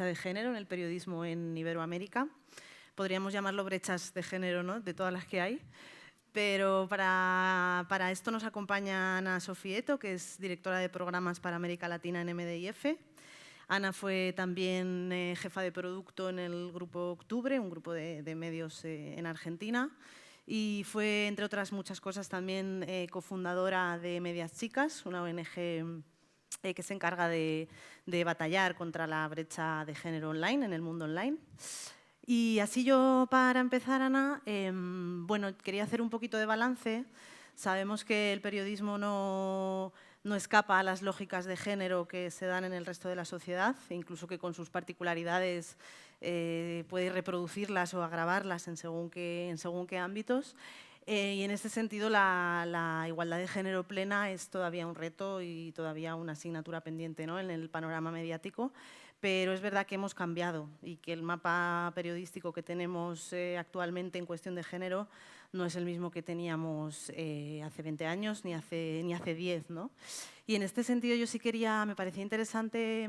brecha de género en el periodismo en Iberoamérica. Podríamos llamarlo brechas de género, ¿no?, de todas las que hay. Pero para esto nos acompaña Ana Sofieto, que es directora de programas para América Latina en MDIF. Ana fue también jefa de producto en el Grupo Octubre, un grupo de medios en Argentina. Y fue, entre otras muchas cosas, también cofundadora de Medias Chicas, una ONG que se encarga de batallar contra la brecha de género online, en el mundo online. Y así yo, para empezar, Ana, bueno, quería hacer un poquito de balance. Sabemos que el periodismo no escapa a las lógicas de género que se dan en el resto de la sociedad, e incluso que con sus particularidades puede reproducirlas o agravarlas en según qué ámbitos. Y en este sentido, la igualdad de género plena es todavía un reto y todavía una asignatura pendiente, ¿no?, en el panorama mediático. Pero es verdad que hemos cambiado y que el mapa periodístico que tenemos actualmente en cuestión de género no es el mismo que teníamos hace 20 años ni hace 10, ¿no? Y en este sentido yo sí me parecía interesante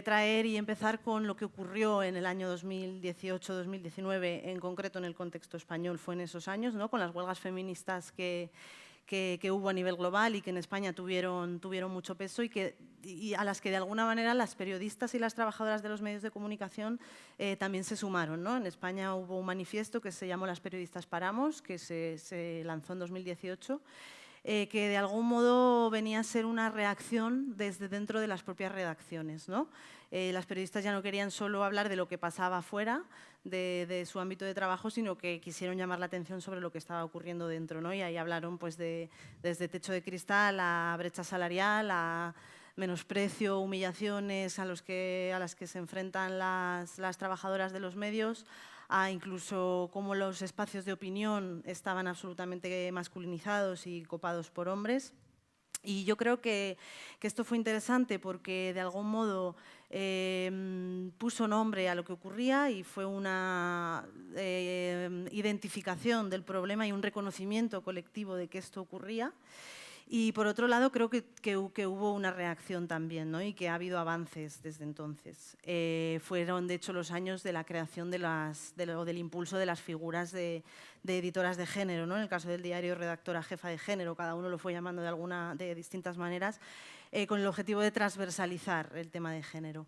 traer y empezar con lo que ocurrió en el año 2018-2019, en concreto en el contexto español, fue en esos años, ¿no?, con las huelgas feministas que hubo a nivel global y que en España tuvieron mucho peso y a las que de alguna manera las periodistas y las trabajadoras de los medios de comunicación también se sumaron, ¿no? En España hubo un manifiesto que se llamó Las periodistas paramos, que se lanzó en 2018, que de algún modo venía a ser una reacción desde dentro de las propias redacciones, ¿no? Las periodistas ya no querían solo hablar de lo que pasaba fuera de su ámbito de trabajo, sino que quisieron llamar la atención sobre lo que estaba ocurriendo dentro, ¿no? Y ahí hablaron pues, desde techo de cristal a brecha salarial, a menosprecio, humillaciones a las que se enfrentan las trabajadoras de los medios, a incluso cómo los espacios de opinión estaban absolutamente masculinizados y copados por hombres. Y yo creo que esto fue interesante porque de algún modo puso nombre a lo que ocurría y fue una identificación del problema y un reconocimiento colectivo de que esto ocurría. Y por otro lado, creo que hubo una reacción también, ¿no?, y que ha habido avances desde entonces. Fueron, de hecho, los años de la creación del impulso de las figuras de editoras de género, ¿no? En el caso del diario, redactora jefa de género, cada uno lo fue llamando de distintas maneras, con el objetivo de transversalizar el tema de género.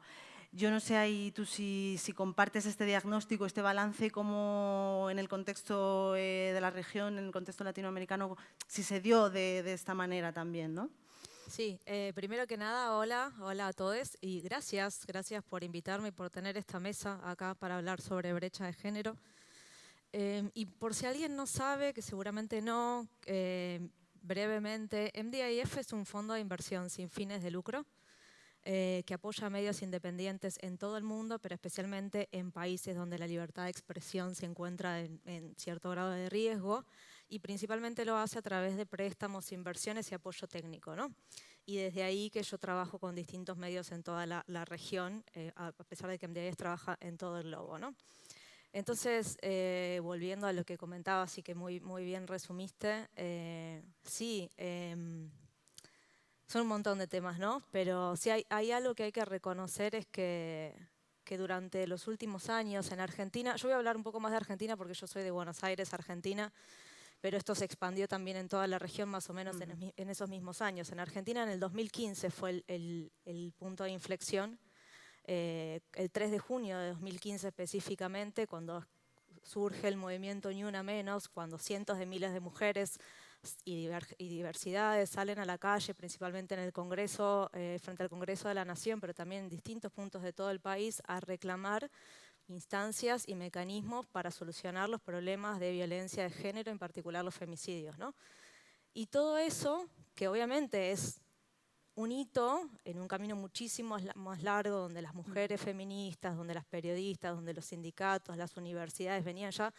Yo no sé ahí tú si compartes este diagnóstico, este balance, como en el contexto de la región, en el contexto latinoamericano, si se dio de esta manera también, ¿no? Sí, primero que nada, hola a todos y gracias por invitarme y por tener esta mesa acá para hablar sobre brecha de género. Y por si alguien no sabe, que seguramente no, brevemente, MDIF es un fondo de inversión sin fines de lucro que apoya a medios independientes en todo el mundo, pero especialmente en países donde la libertad de expresión se encuentra en cierto grado de riesgo, y principalmente lo hace a través de préstamos, inversiones y apoyo técnico, ¿no? Y desde ahí que yo trabajo con distintos medios en toda la región, a pesar de que MDIF trabaja en todo el globo, ¿no? Entonces, volviendo a lo que comentabas, así que muy bien resumiste, sí, son un montón de temas, ¿no? Pero sí hay algo que hay que reconocer, es que durante los últimos años en Argentina, yo voy a hablar un poco más de Argentina porque yo soy de Buenos Aires, Argentina, pero esto se expandió también en toda la región más o menos en esos mismos años. En Argentina en el 2015 fue el punto de inflexión, el 3 de junio de 2015 específicamente, cuando surge el movimiento Ni Una Menos, cuando cientos de miles de mujeres y diversidades salen a la calle, principalmente en el Congreso, frente al Congreso de la Nación, pero también en distintos puntos de todo el país, a reclamar instancias y mecanismos para solucionar los problemas de violencia de género, en particular los femicidios, ¿no? Y todo eso, que obviamente es un hito en un camino muchísimo más largo, donde las mujeres feministas, donde las periodistas, donde los sindicatos, las universidades venían ya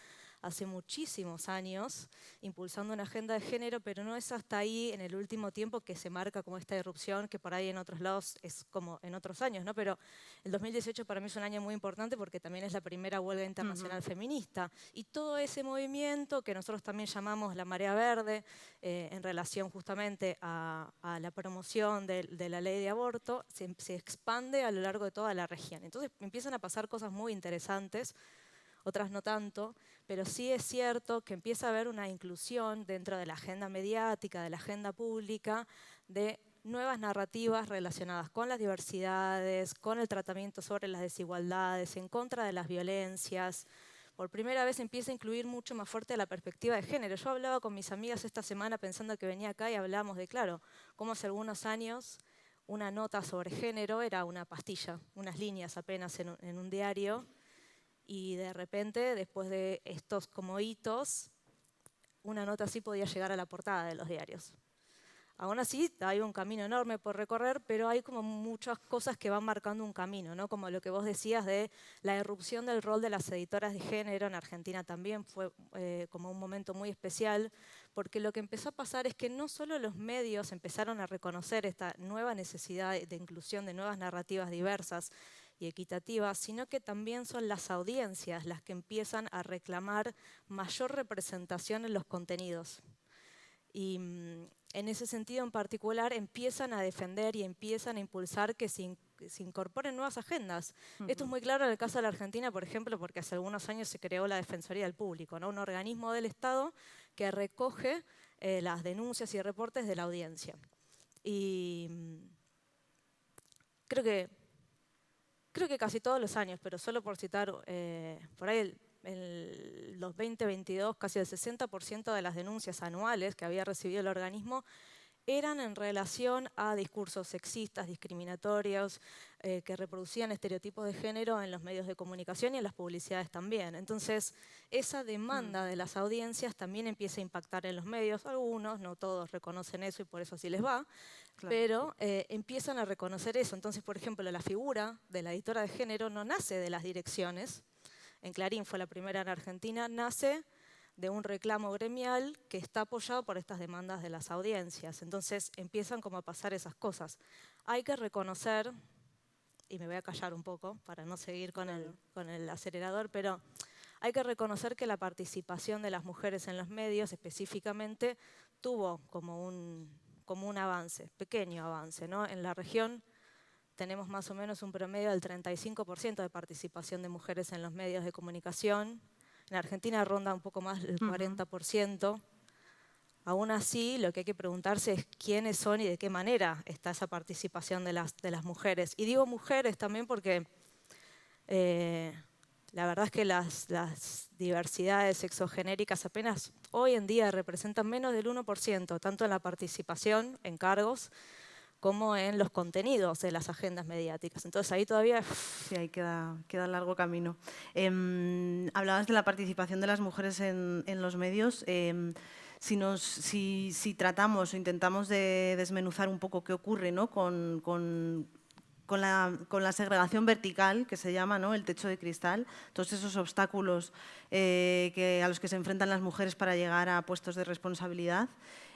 hace muchísimos años, impulsando una agenda de género, pero no es hasta ahí, en el último tiempo, que se marca como esta irrupción, que por ahí en otros lados es como en otros años, ¿no? Pero el 2018 para mí es un año muy importante porque también es la primera huelga internacional feminista. Y todo ese movimiento, que nosotros también llamamos la marea verde, en relación justamente a la promoción de la ley de aborto, se expande a lo largo de toda la región. Entonces empiezan a pasar cosas muy interesantes, otras no tanto, pero sí es cierto que empieza a haber una inclusión dentro de la agenda mediática, de la agenda pública, de nuevas narrativas relacionadas con las diversidades, con el tratamiento sobre las desigualdades, en contra de las violencias. Por primera vez empieza a incluir mucho más fuerte la perspectiva de género. Yo hablaba con mis amigas esta semana pensando que venía acá y hablábamos de, claro, cómo hace algunos años una nota sobre género era una pastilla, unas líneas apenas en un diario, y de repente, después de estos como hitos, una nota así podía llegar a la portada de los diarios. Aún así, hay un camino enorme por recorrer, pero hay como muchas cosas que van marcando un camino, ¿no? Como lo que vos decías de la irrupción del rol de las editoras de género en Argentina también fue como un momento muy especial, porque lo que empezó a pasar es que no solo los medios empezaron a reconocer esta nueva necesidad de inclusión de nuevas narrativas diversas y equitativas, sino que también son las audiencias las que empiezan a reclamar mayor representación en los contenidos. Y en ese sentido en particular empiezan a defender y empiezan a impulsar que se incorporen nuevas agendas. Esto es muy claro en el caso de la Argentina, por ejemplo, porque hace algunos años se creó la Defensoría del Público, ¿no? Un organismo del Estado que recoge las denuncias y reportes de la audiencia. Y creo que casi todos los años, pero solo por citar, por ahí en los 2022 casi el 60% de las denuncias anuales que había recibido el organismo eran en relación a discursos sexistas, discriminatorios, que reproducían estereotipos de género en los medios de comunicación y en las publicidades también. Entonces, esa demanda de las audiencias también empieza a impactar en los medios. Algunos, no todos, reconocen eso y por eso así les va, claro. Pero empiezan a reconocer eso. Entonces, por ejemplo, la figura de la editora de género no nace de las direcciones. En Clarín fue la primera en Argentina, nace de un reclamo gremial que está apoyado por estas demandas de las audiencias. Entonces empiezan como a pasar esas cosas. Hay que reconocer, y me voy a callar un poco para no seguir con el acelerador, pero hay que reconocer que la participación de las mujeres en los medios específicamente tuvo como un avance, pequeño avance, ¿no? En la región tenemos más o menos un promedio del 35% de participación de mujeres en los medios de comunicación. En Argentina ronda un poco más del 40%. Aún así, lo que hay que preguntarse es quiénes son y de qué manera está esa participación de las mujeres. Y digo mujeres también porque la verdad es que las diversidades sexogenéricas apenas hoy en día representan menos del 1%, tanto en la participación en cargos como en los contenidos de las agendas mediáticas. Entonces ahí todavía... Sí, ahí queda largo camino. Hablabas de la participación de las mujeres en los medios. Si tratamos o intentamos de desmenuzar un poco qué ocurre, ¿no? con la segregación vertical, que se llama, ¿no? El techo de cristal, todos esos obstáculos a los que se enfrentan las mujeres para llegar a puestos de responsabilidad.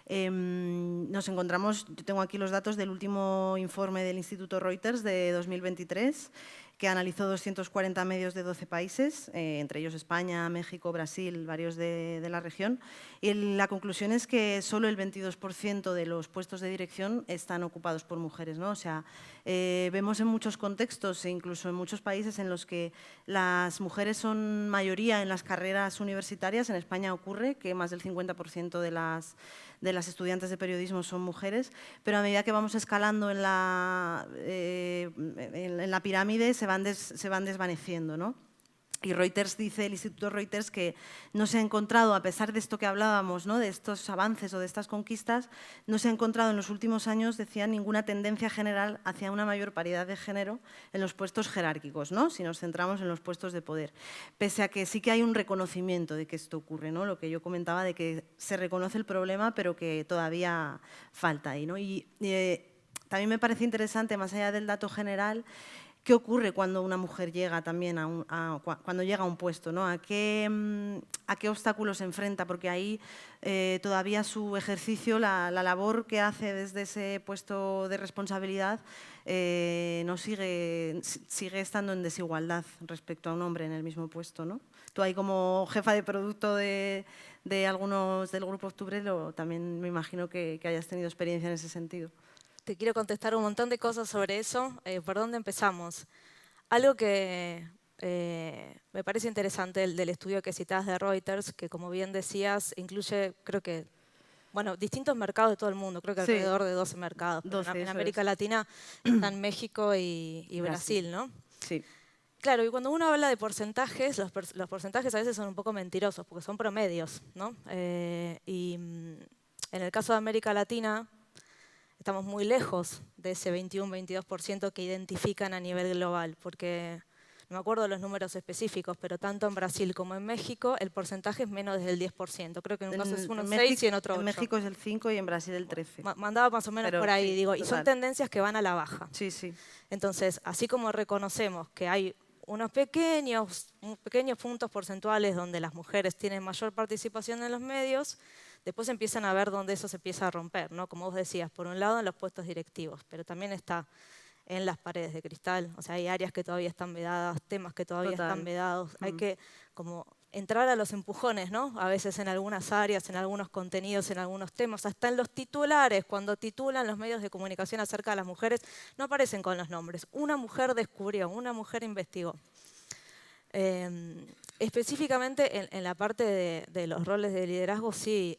Nos encontramos, yo tengo aquí los datos del último informe del Instituto Reuters de 2023, que analizó 240 medios de 12 países, entre ellos España, México, Brasil, varios de la región. Y la conclusión es que solo el 22% de los puestos de dirección están ocupados por mujeres, ¿no? O sea, vemos en muchos contextos e incluso en muchos países en los que las mujeres son mayoría en las carreras universitarias. En España ocurre que más del 50% de las estudiantes de periodismo son mujeres, pero a medida que vamos escalando en la pirámide se van desvaneciendo, ¿no? Y Reuters dice, el Instituto Reuters, que no se ha encontrado, a pesar de esto que hablábamos, ¿no? De estos avances o de estas conquistas, no se ha encontrado en los últimos años, decía, ninguna tendencia general hacia una mayor paridad de género en los puestos jerárquicos, ¿no? Si nos centramos en los puestos de poder. Pese a que sí que hay un reconocimiento de que esto ocurre, ¿no? Lo que yo comentaba de que se reconoce el problema, pero que todavía falta ahí, ¿no? Y también me parece interesante, más allá del dato general, ¿Qué ocurre cuando una mujer llega también cuando llega a un puesto, ¿no? ¿A qué obstáculos se enfrenta? Porque ahí todavía su ejercicio, la labor que hace desde ese puesto de responsabilidad no sigue estando en desigualdad respecto a un hombre en el mismo puesto, ¿no? Tú ahí como jefa de producto de algunos del Grupo Octubre también me imagino que hayas tenido experiencia en ese sentido. Te quiero contestar un montón de cosas sobre eso. ¿Por dónde empezamos? Algo que me parece interesante del estudio que citabas de Reuters, que como bien decías, incluye, creo que, bueno, distintos mercados de todo el mundo, creo que Sí, alrededor de 12 mercados, pero 12, en eso América es. Latina están México y Brasil, ¿no? Sí. Claro, y cuando uno habla de porcentajes, los porcentajes a veces son un poco mentirosos, porque son promedios, ¿no? En el caso de América Latina, estamos muy lejos de ese 21-22% que identifican a nivel global, porque no me acuerdo los números específicos, pero tanto en Brasil como en México el porcentaje es menos del 10%. Creo que en un caso es uno en 6 y en otro 8. En México es el 5 y en Brasil el 13. Mandaba más o menos Pero por ahí, sí, digo, y son total. tendencias que van a la baja. Sí, sí. Entonces, así como reconocemos que hay unos pequeños puntos porcentuales donde las mujeres tienen mayor participación en los medios, después empiezan a ver dónde eso se empieza a romper, ¿no? Como vos decías, por un lado en los puestos directivos, pero también está en las paredes de cristal. O sea, hay áreas que todavía están vedadas, temas que todavía están vedados. Hay que como entrar a los empujones, ¿no? A veces en algunas áreas, en algunos contenidos, en algunos temas, hasta en los titulares, cuando titulan los medios de comunicación acerca de las mujeres, no aparecen con los nombres. Una mujer descubrió, una mujer investigó. Específicamente en la parte de los roles de liderazgo, sí,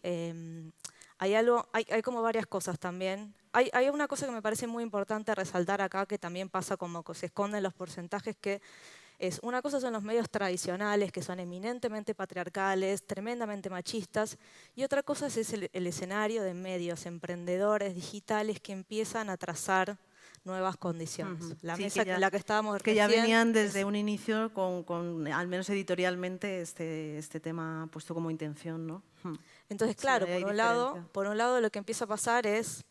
hay como varias cosas también. Hay una cosa que me parece muy importante resaltar acá, que también pasa como que se esconden los porcentajes, que es una cosa son los medios tradicionales, que son eminentemente patriarcales, tremendamente machistas, y otra cosa es el escenario de medios emprendedores digitales que empiezan a trazar nuevas condiciones. La Sí, mesa en la que estábamos que ya recién venían desde un inicio con, al menos editorialmente, este tema puesto como intención, ¿no? Entonces, Sí, claro, ahí hay diferencia. por un lado lo que empieza a pasar es,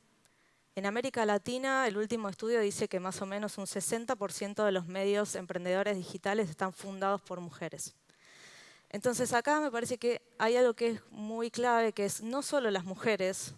en América Latina, el último estudio dice que más o menos un 60% de los medios emprendedores digitales están fundados por mujeres. Entonces acá me parece que hay algo que es muy clave, que es no solo las mujeres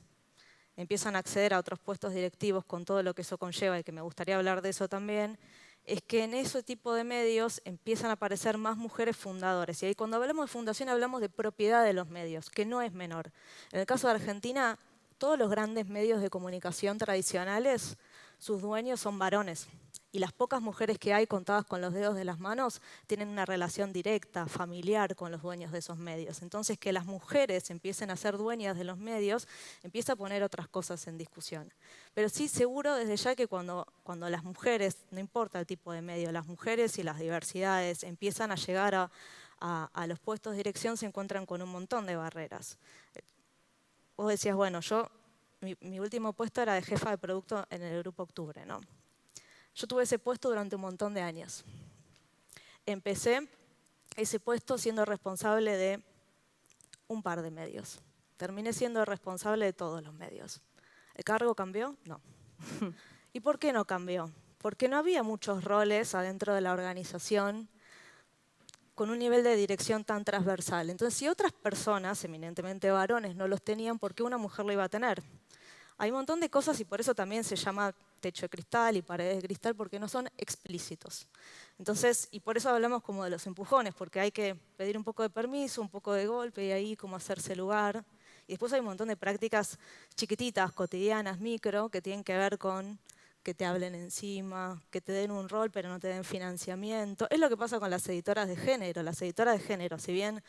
empiezan a acceder a otros puestos directivos con todo lo que eso conlleva, y que me gustaría hablar de eso también, es que en ese tipo de medios empiezan a aparecer más mujeres fundadoras. Y ahí cuando hablamos de fundación hablamos de propiedad de los medios, que no es menor. En el caso de Argentina, todos los grandes medios de comunicación tradicionales, sus dueños son varones. Y las pocas mujeres que hay, contadas con los dedos de las manos, tienen una relación directa, familiar con los dueños de esos medios. Entonces, que las mujeres empiecen a ser dueñas de los medios, empieza a poner otras cosas en discusión. Pero sí, seguro desde ya que cuando las mujeres, no importa el tipo de medio, las mujeres y las diversidades empiezan a llegar a los puestos de dirección, se encuentran con un montón de barreras. Vos decías, bueno, mi último puesto era de jefa de producto en el Grupo Octubre, ¿no? Yo tuve ese puesto durante un montón de años. Empecé ese puesto siendo responsable de un par de medios. Terminé siendo responsable de todos los medios. ¿El cargo cambió? No. ¿Y por qué no cambió? Porque no había muchos roles adentro de la organización con un nivel de dirección tan transversal. Entonces, si otras personas, eminentemente varones, no los tenían, ¿por qué una mujer lo iba a tener? Hay un montón de cosas y por eso también se llama techo de cristal y paredes de cristal, porque no son explícitos. Entonces, y por eso hablamos como de los empujones, porque hay que pedir un poco de permiso, un poco de golpe y ahí como hacerse lugar. Y después hay un montón de prácticas chiquititas, cotidianas, micro, que tienen que ver con que te hablen encima, que te den un rol pero no te den financiamiento. Es lo que pasa con las editoras de género. Las editoras de género, si bien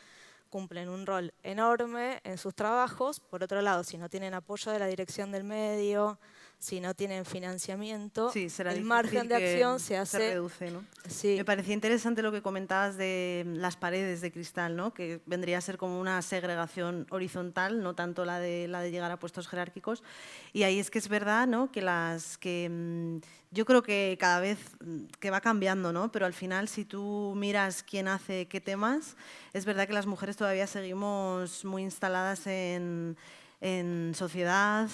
cumplen un rol enorme en sus trabajos, por otro lado, si no tienen apoyo de la dirección del medio, si no tienen financiamiento, Sí, será el difícil margen de acción se se hace... reduce, ¿no? Sí. Me parecía interesante lo que comentabas de las paredes de cristal, ¿no? Que vendría a ser como una segregación horizontal, no tanto la de llegar a puestos jerárquicos. Y ahí es que es verdad, ¿no? Yo creo que cada vez que va cambiando, ¿no? Pero al final, si tú miras quién hace qué temas, es verdad que las mujeres todavía seguimos muy instaladas en sociedad,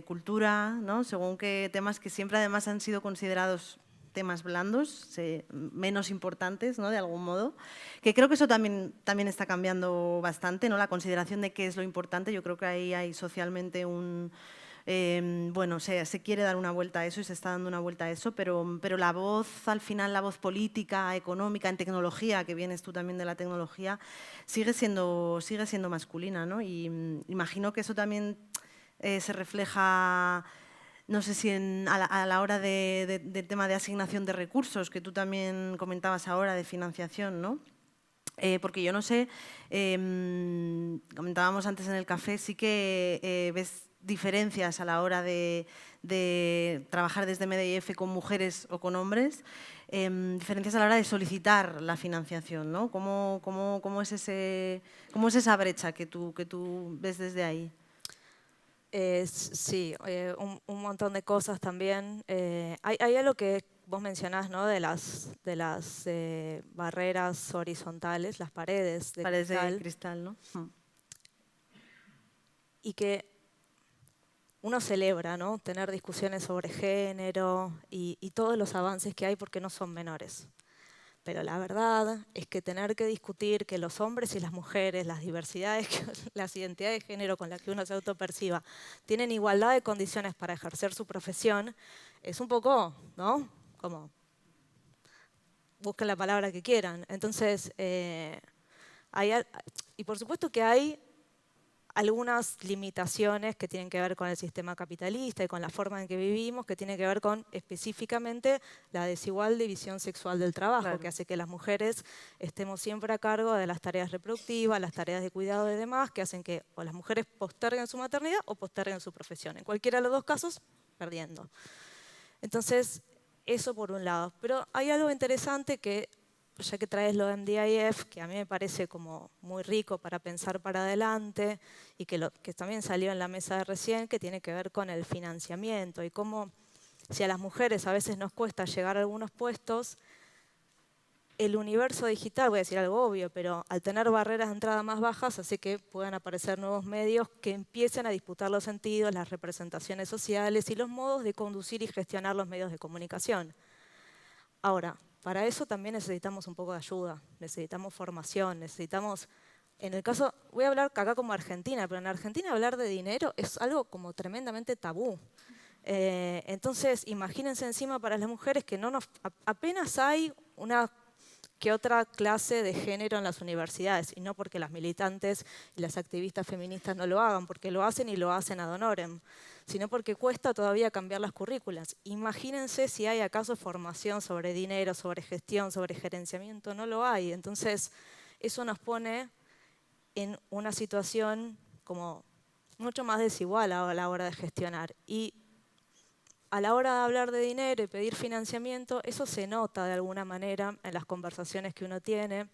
cultura, ¿no? Según qué temas que siempre además han sido considerados temas blandos, menos importantes, ¿no? De algún modo, que creo que eso también está cambiando bastante, ¿no? La consideración de qué es lo importante. Yo creo que ahí hay socialmente bueno, se quiere dar una vuelta a eso y se está dando una vuelta a eso, pero la voz, al final, la voz política, económica, en tecnología, que vienes tú también de la tecnología, sigue siendo masculina, ¿no? Y imagino que eso también se refleja, no sé si a la hora del tema de asignación de recursos, que tú también comentabas ahora, de financiación, ¿no? Porque yo no sé, comentábamos antes en el café, sí que ves diferencias a la hora de trabajar desde MEDEIF con mujeres o con hombres, diferencias a la hora de solicitar la financiación, ¿no? ¿Cómo es esa brecha que tú ves desde ahí? Sí, un montón de cosas también. Hay algo que vos mencionás, ¿no? De las barreras horizontales, las paredes de Paredes cristal. de cristal, ¿no? Y que uno celebra, ¿no? Tener discusiones sobre género y todos los avances que hay porque no son menores. Pero la verdad es que tener que discutir que los hombres y las mujeres, las diversidades, las identidades de género con las que uno se autoperciba, tienen igualdad de condiciones para ejercer su profesión, es un poco, ¿no? Como, busquen la palabra que quieran. Entonces, y por supuesto que hay algunas limitaciones que tienen que ver con el sistema capitalista y con la forma en que vivimos, que tienen que ver con específicamente la desigual división sexual del trabajo, Claro. que hace que las mujeres estemos siempre a cargo de las tareas reproductivas, las tareas de cuidado y demás, que hacen que o las mujeres posterguen su maternidad o posterguen su profesión. En cualquiera de los dos casos, perdiendo. Entonces, eso por un lado. Pero hay algo interesante que, ya que traes lo de MDIF, que a mí me parece como muy rico para pensar para adelante y que también salió en la mesa de recién, que tiene que ver con el financiamiento y cómo, si a las mujeres a veces nos cuesta llegar a algunos puestos, el universo digital, voy a decir algo obvio, pero al tener barreras de entrada más bajas hace que puedan aparecer nuevos medios que empiecen a disputar los sentidos, las representaciones sociales y los modos de conducir y gestionar los medios de comunicación. Ahora, para eso también necesitamos un poco de ayuda, necesitamos formación, necesitamos, en el caso, voy a hablar acá como Argentina, pero en Argentina hablar de dinero es algo como tremendamente tabú. Entonces, imagínense encima para las mujeres que apenas hay una que otra clase de género en las universidades, y no porque las militantes y las activistas feministas no lo hagan, porque lo hacen y lo hacen ad honorem, sino porque cuesta todavía cambiar las currículas. Imagínense si hay acaso formación sobre dinero, sobre gestión, sobre gerenciamiento, no lo hay. Entonces, eso nos pone en una situación como mucho más desigual a la hora de gestionar. Y a la hora de hablar de dinero y pedir financiamiento, eso se nota de alguna manera en las conversaciones que uno tiene.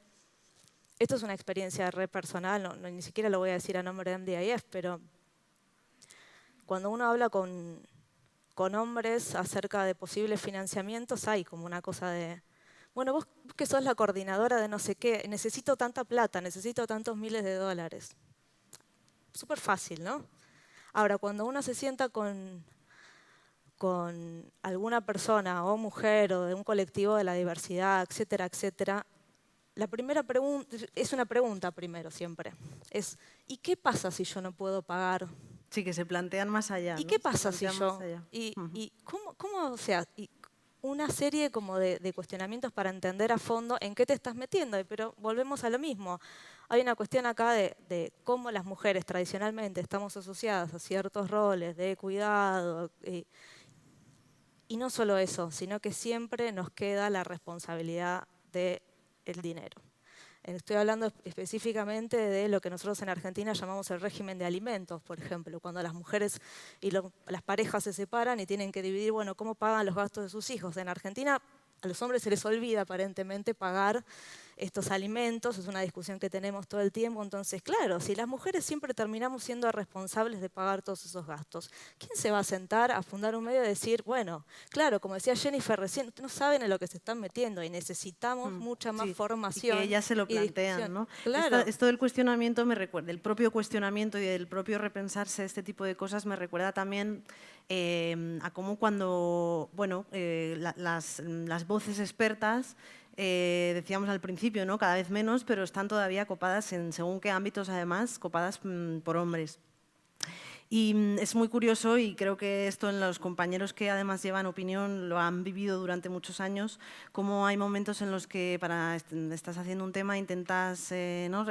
Esto es una experiencia re personal, ni siquiera lo voy a decir a nombre de MDIF, pero cuando uno habla con hombres acerca de posibles financiamientos, hay como una cosa de, bueno, vos que sos la coordinadora de no sé qué, necesito tanta plata, necesito tantos miles de dólares. Súper fácil, ¿no? Ahora, cuando uno se sienta con alguna persona o mujer o de un colectivo de la diversidad, etcétera, etcétera, la primera pregunta, es una pregunta primero siempre, es ¿y qué pasa si yo no puedo pagar? Sí, que se plantean más allá. ¿Y ¿no? qué pasa si yo? Y ¿Y cómo, o sea, una serie como de cuestionamientos para entender a fondo en qué te estás metiendo, pero volvemos a lo mismo. Hay una cuestión acá de cómo las mujeres tradicionalmente estamos asociadas a ciertos roles de cuidado, y no solo eso, sino que siempre nos queda la responsabilidad del dinero. Estoy hablando específicamente de lo que nosotros en Argentina llamamos el régimen de alimentos, por ejemplo, cuando las mujeres y las parejas se separan y tienen que dividir, bueno, cómo pagan los gastos de sus hijos. En Argentina a los hombres se les olvida aparentemente pagar estos alimentos, es una discusión que tenemos todo el tiempo. Entonces, claro, si las mujeres siempre terminamos siendo responsables de pagar todos esos gastos, ¿quién se va a sentar a fundar un medio y decir, bueno, claro, como decía Jennifer recién, no saben en lo que se están metiendo y necesitamos mucha más Sí, formación y que ellas se lo y plantean, discusión? ¿no? Claro. Esto del cuestionamiento me recuerda, el propio cuestionamiento y el propio repensarse este tipo de cosas me recuerda también a cómo cuando, bueno, las voces expertas, decíamos al principio, ¿no? Cada vez menos, pero están todavía copadas en según qué ámbitos, además, copadas por hombres. Y es muy curioso y creo que esto en los compañeros que además llevan opinión lo han vivido durante muchos años, cómo hay momentos en los que estás haciendo un tema intentas ¿no?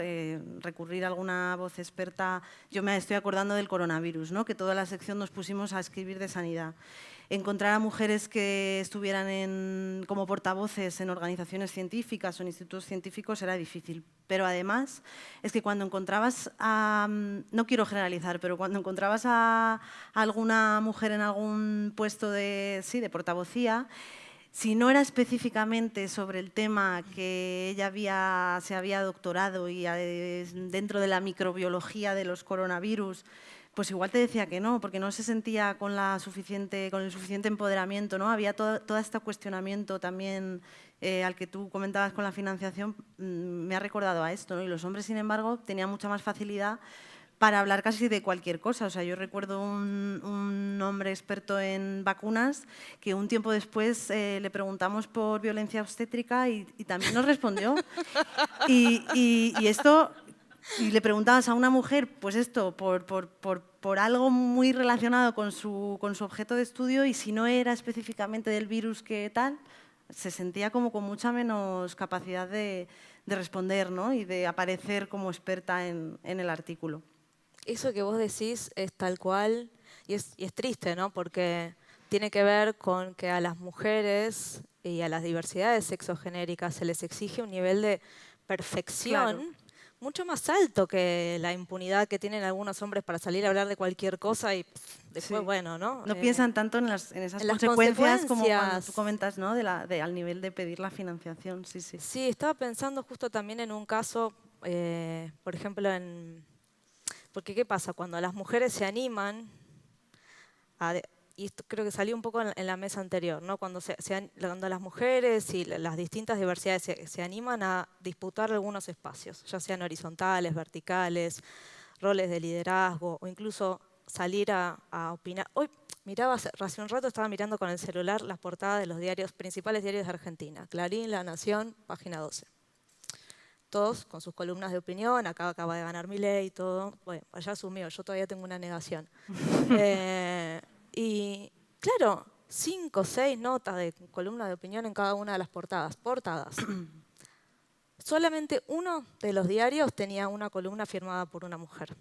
recurrir a alguna voz experta. Yo me estoy acordando del coronavirus, ¿no? Que toda la sección nos pusimos a escribir de sanidad. Encontrar a mujeres que estuvieran como portavoces en organizaciones científicas o en institutos científicos era difícil. Pero además es que cuando encontrabas no quiero generalizar, pero cuando encontrabas a alguna mujer en algún puesto de portavocía, si no era específicamente sobre el tema que ella se había doctorado y dentro de la microbiología de los coronavirus, pues igual te decía que no, porque no se sentía con el suficiente empoderamiento, ¿no? Había todo este cuestionamiento también al que tú comentabas con la financiación, me ha recordado a esto, ¿no? Y los hombres, sin embargo, tenían mucha más facilidad para hablar casi de cualquier cosa. O sea, yo recuerdo un hombre experto en vacunas que un tiempo después le preguntamos por violencia obstétrica y también nos respondió. Y esto... Y le preguntabas a una mujer, pues esto, por algo muy relacionado con su objeto de estudio, y si no era específicamente del virus que tal, se sentía como con mucha menos capacidad de responder, ¿no? Y de aparecer como experta en el artículo. Eso que vos decís es tal cual y es triste, ¿no? Porque tiene que ver con que a las mujeres y a las diversidades sexogenéricas se les exige un nivel de perfección mucho más alto que la impunidad que tienen algunos hombres para salir a hablar de cualquier cosa y después, bueno, ¿no? No piensan tanto en esas consecuencias como cuando tú comentas, ¿no? Al nivel de pedir la financiación, sí. Sí, estaba pensando justo también en un caso, por ejemplo, porque ¿qué pasa? Cuando las mujeres se animan y esto creo que salió un poco en la mesa anterior, ¿no? Cuando las mujeres y las distintas diversidades se animan a disputar algunos espacios, ya sean horizontales, verticales, roles de liderazgo o incluso salir a opinar. Hoy miraba, hace un rato estaba mirando con el celular las portadas de los principales diarios de Argentina, Clarín, La Nación, Página 12. Todos con sus columnas de opinión, acá acaba de ganar Milei y todo. Bueno, allá asumió, yo todavía tengo una negación. Y claro, 5 o 6 notas de columna de opinión en cada una de las portadas. Solamente uno de los diarios tenía una columna firmada por una mujer.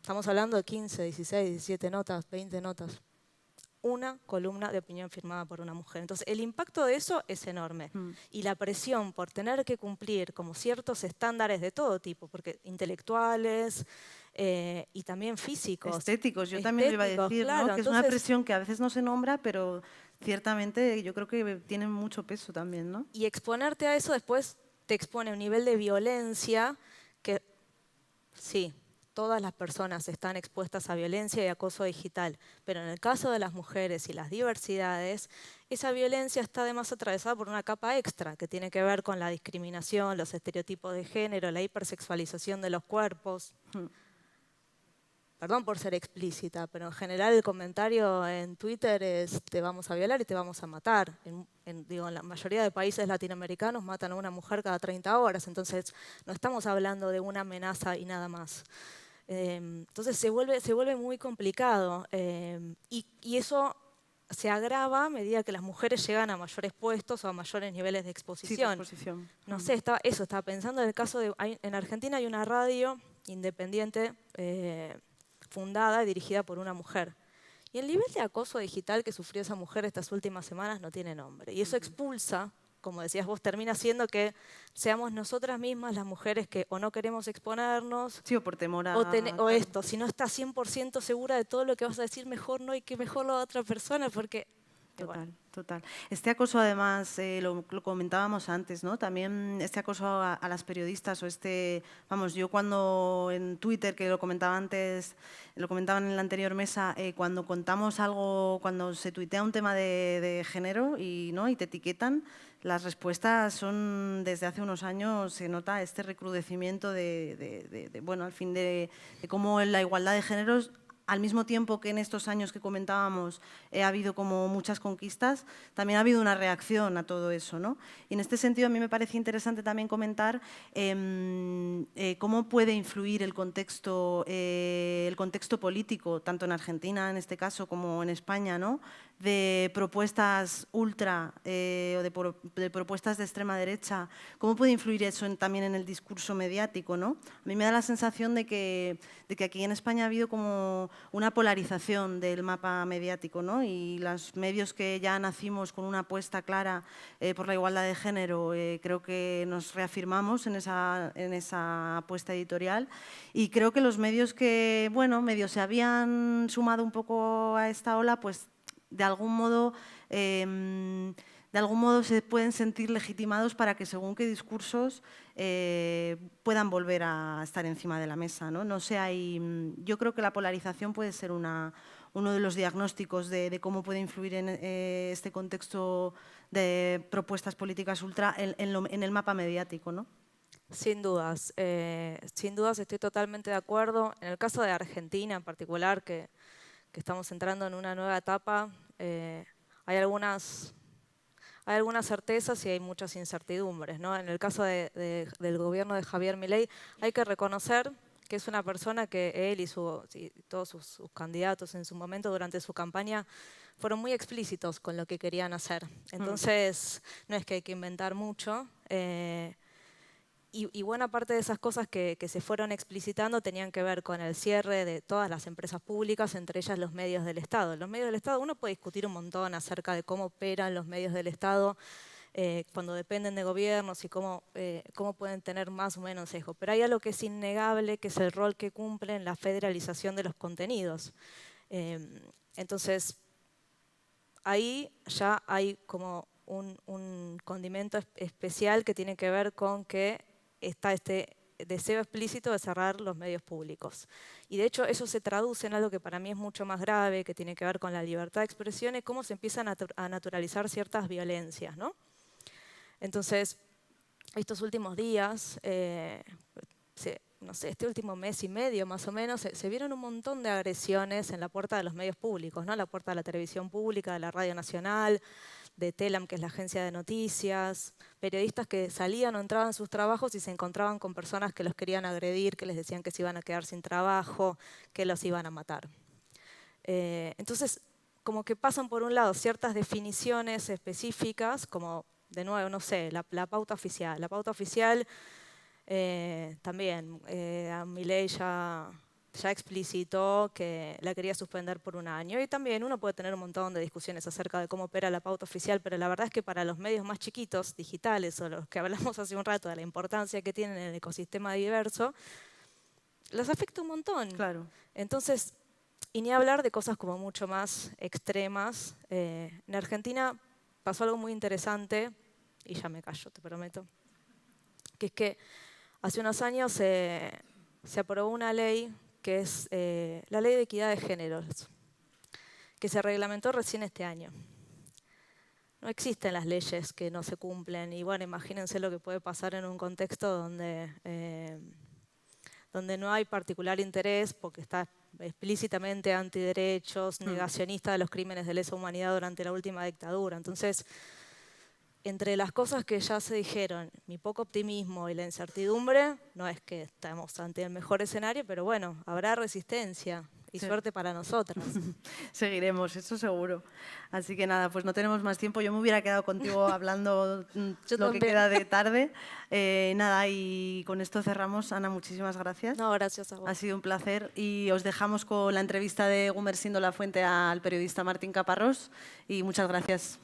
Estamos hablando de 15, 16, 17 notas, 20 notas. Una columna de opinión firmada por una mujer. Entonces, el impacto de eso es enorme. Y la presión por tener que cumplir como ciertos estándares de todo tipo, porque intelectuales y también físicos. Estéticos, yo también lo iba a decir, claro, ¿no? Que entonces, es una presión que a veces no se nombra, pero ciertamente yo creo que tiene mucho peso también, ¿no? Y exponerte a eso después te expone a un nivel de violencia que, sí, todas las personas están expuestas a violencia y acoso digital, pero en el caso de las mujeres y las diversidades, esa violencia está además atravesada por una capa extra que tiene que ver con la discriminación, los estereotipos de género, la hipersexualización de los cuerpos. Perdón por ser explícita, pero en general el comentario en Twitter es te vamos a violar y te vamos a matar. En la mayoría de países latinoamericanos matan a una mujer cada 30 horas, entonces no estamos hablando de una amenaza y nada más. Entonces se vuelve muy complicado y eso se agrava a medida que las mujeres llegan a mayores puestos o a mayores niveles de exposición. Sí, exposición. No sé, estaba pensando en el caso de... En Argentina hay una radio independiente fundada y dirigida por una mujer. Y el nivel de acoso digital que sufrió esa mujer estas últimas semanas no tiene nombre. Y eso expulsa, como decías vos, termina siendo que seamos nosotras mismas las mujeres que o no queremos exponernos, sí, o por temor a... o esto, si no estás 100% segura de todo lo que vas a decir, mejor no y que mejor lo haga otra persona, porque Total, bueno. total. Este acoso, además, lo comentábamos antes, ¿no? También este acoso a las periodistas o vamos, yo cuando en Twitter, que lo comentaba antes, lo comentaban en la anterior mesa, cuando contamos algo, cuando se tuitea un tema de género ¿no? y te etiquetan, las respuestas son, desde hace unos años, se nota este recrudecimiento bueno, al fin de cómo la igualdad de géneros, al mismo tiempo que en estos años que comentábamos ha habido como muchas conquistas, también ha habido una reacción a todo eso, ¿no? Y en este sentido a mí me parece interesante también comentar cómo puede influir el contexto político, tanto en Argentina en este caso como en España, ¿no? De propuestas ultra o de propuestas de extrema derecha, ¿cómo puede influir eso también en el discurso mediático, ¿no? A mí me da la sensación de que aquí en España ha habido como una polarización del mapa mediático, ¿no? Y los medios que ya nacimos con una apuesta clara por la igualdad de género, creo que nos reafirmamos en esa apuesta editorial, y creo que los medios que, bueno, medio se habían sumado un poco a esta ola, pues de algún modo se pueden sentir legitimados para que según qué discursos puedan volver a estar encima de la mesa, ¿no? No sé, yo creo que la polarización puede ser uno de los diagnósticos de cómo puede influir en este contexto de propuestas políticas ultra en el mapa mediático, ¿no? Sin dudas estoy totalmente de acuerdo. En el caso de Argentina en particular, que estamos entrando en una nueva etapa, hay algunas certezas y hay muchas incertidumbres, ¿no? En el caso del gobierno de Javier Milei, hay que reconocer que es una persona que él y todos sus candidatos en su momento durante su campaña fueron muy explícitos con lo que querían hacer. Entonces, no es que hay que inventar mucho. Y buena parte de esas cosas que se fueron explicitando tenían que ver con el cierre de todas las empresas públicas, entre ellas los medios del Estado. Los medios del Estado, uno puede discutir un montón acerca de cómo operan los medios del Estado cuando dependen de gobiernos y cómo pueden tener más o menos sesgo. Pero hay algo que es innegable, que es el rol que cumplen la federalización de los contenidos. Entonces, ahí ya hay como un condimento especial que tiene que ver con que está este deseo explícito de cerrar los medios públicos. Y de hecho eso se traduce en algo que para mí es mucho más grave, que tiene que ver con la libertad de expresión y cómo se empiezan a naturalizar ciertas violencias, ¿no? Entonces, estos últimos días, no sé, este último mes y medio más o menos, se vieron un montón de agresiones en la puerta de los medios públicos, ¿no? La puerta de la televisión pública, de la Radio Nacional, de Telam, que es la agencia de noticias, periodistas que salían o entraban a sus trabajos y se encontraban con personas que los querían agredir, que les decían que se iban a quedar sin trabajo, que los iban a matar. Entonces, como que pasan por un lado ciertas definiciones específicas, como, de nuevo, no sé, la pauta oficial. La pauta oficial también, Milei ya explicitó que la quería suspender por un año. Y también uno puede tener un montón de discusiones acerca de cómo opera la pauta oficial, pero la verdad es que para los medios más chiquitos, digitales, o los que hablamos hace un rato de la importancia que tienen en el ecosistema diverso, los afecta un montón. Claro. Entonces, y ni hablar de cosas como mucho más extremas. En Argentina pasó algo muy interesante, y ya me callo, te prometo, que es que hace unos años se aprobó una ley que es la Ley de Equidad de Géneros, que se reglamentó recién este año. No existen las leyes que no se cumplen y bueno, imagínense lo que puede pasar en un contexto donde no hay particular interés porque está explícitamente antiderechos, negacionista de los crímenes de lesa humanidad durante la última dictadura. Entonces, entre las cosas que ya se dijeron, mi poco optimismo y la incertidumbre, no es que estamos ante el mejor escenario, pero bueno, habrá resistencia y suerte para nosotras. Seguiremos, eso seguro. Así que nada, pues no tenemos más tiempo. Yo me hubiera quedado contigo hablando lo que queda de tarde. Nada, y con esto cerramos. Ana, muchísimas gracias. No, gracias a vos. Ha sido un placer y os dejamos con la entrevista de Gumersindo Lafuente al periodista Martín Caparrós y muchas gracias.